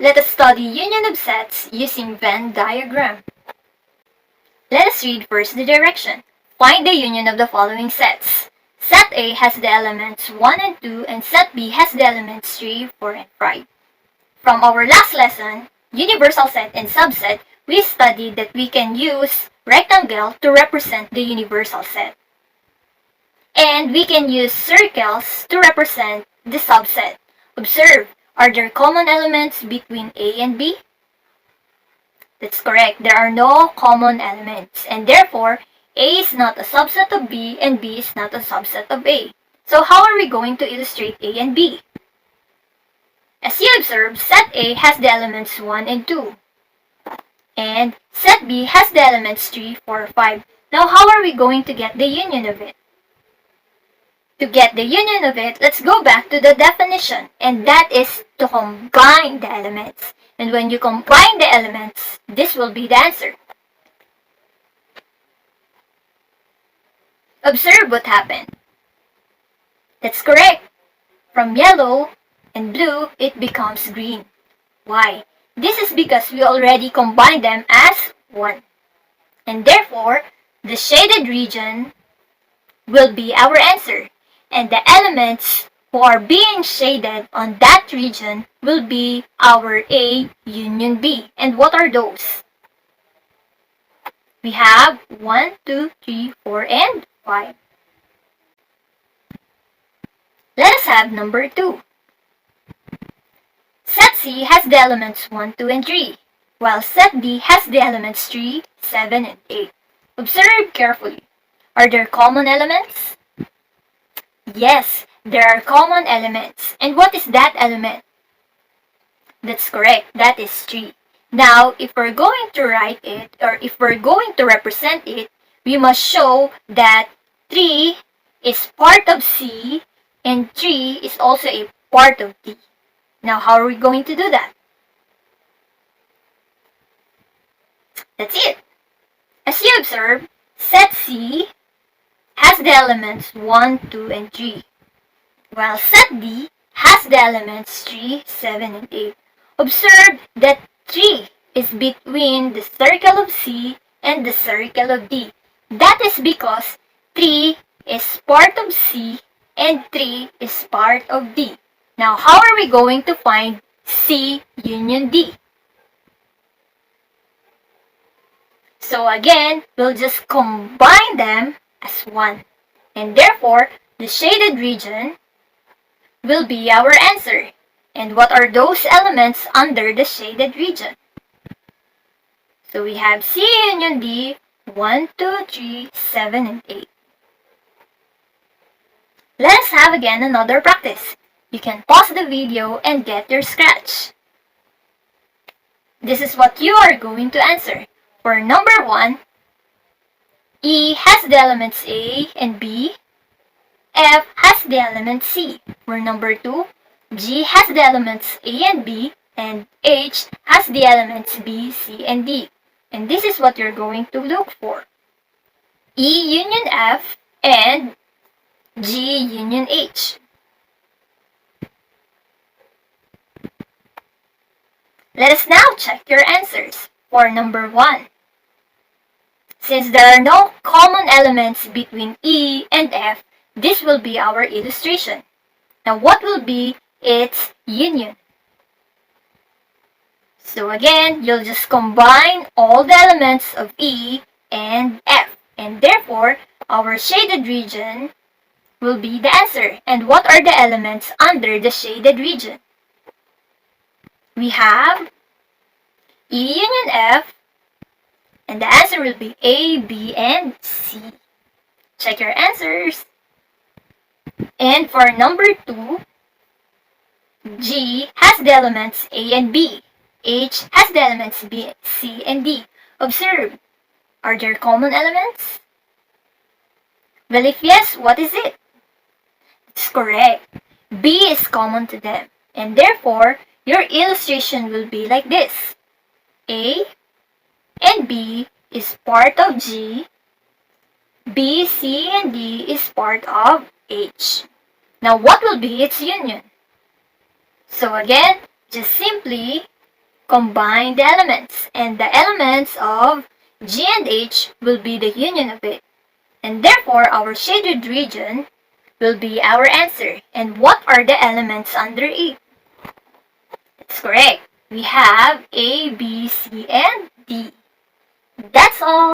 Let us study union of sets using Venn diagram. Let us read first the direction. Find the union of the following sets. Set A has the elements 1 and 2 and set B has the elements 3, 4, and 5. From our last lesson, universal set and subset, we studied that we can use rectangle to represent the universal set. And we can use circles to represent the subset. Observe, are there common elements between A and B? That's correct. There are no common elements, and therefore, A is not a subset of B and B is not a subset of A. So how are we going to illustrate A and B? As you observe, set A has the elements 1 and 2. And set B has the elements 3, 4, 5. Now how are we going to get the union of it? To get the union of it, let's go back to the definition, and that is to combine the elements. And when you combine the elements, this will be the answer. Observe what happened. That's correct. From yellow and blue, it becomes green. Why? This is because we already combined them as one. And therefore, the shaded region will be our answer. And the elements who are being shaded on that region will be our A union B. And what are those? We have 1, 2, 3, 4, and 5. Let us have number 2. Set C has the elements 1, 2, and 3, while set D has the elements 3, 7, and 8. Observe carefully. Are there common elements? Yes, there are common elements. And what is that element? That's correct. That is 3. Now, if we're going to write it, or if we're going to represent it, we must show that 3 is part of C and 3 is also a part of D. Now, how are we going to do that? That's it. As you observe, set C has the elements 1, 2, and 3, while set D has the elements 3, 7, and 8. Observe that 3 is between the circle of C and the circle of D. That is because 3 is part of C and 3 is part of D. Now, how are we going to find C union D? So again, we'll just combine them as one. And therefore, the shaded region will be our answer. And what are those elements under the shaded region? So we have C union D, 1, 2, 3, 7, and 8. Let us have again another practice. You can pause the video and get your scratch. This is what you are going to answer. For number 1, E has the elements A and B. F has the element C. For number 2, G has the elements A and B. And H has the elements B, C, and D. And this is what you're going to look for. E union F and G union H. Let us now check your answers. For number 1, since there are no common elements between E and F, this will be our illustration. Now, what will be its union? So again, you'll just combine all the elements of E and F. And therefore, our shaded region will be the answer. And what are the elements under the shaded region? We have E union F, and the answer will be A, B, and C. Check your answers. And for number 2, G has the elements A and B. H has the elements B, C, and D. Observe, are there common elements? Well, if yes, what is it? It's correct. B is common to them. And therefore, your illustration will be like this. A and B is part of G. B, C, and D is part of H. Now, what will be its union? So again, just simply combine the elements, and the elements of G and H will be the union of it. And therefore, our shaded region will be our answer. And what are the elements under E? That's correct. We have A, B, C, and D. That's all.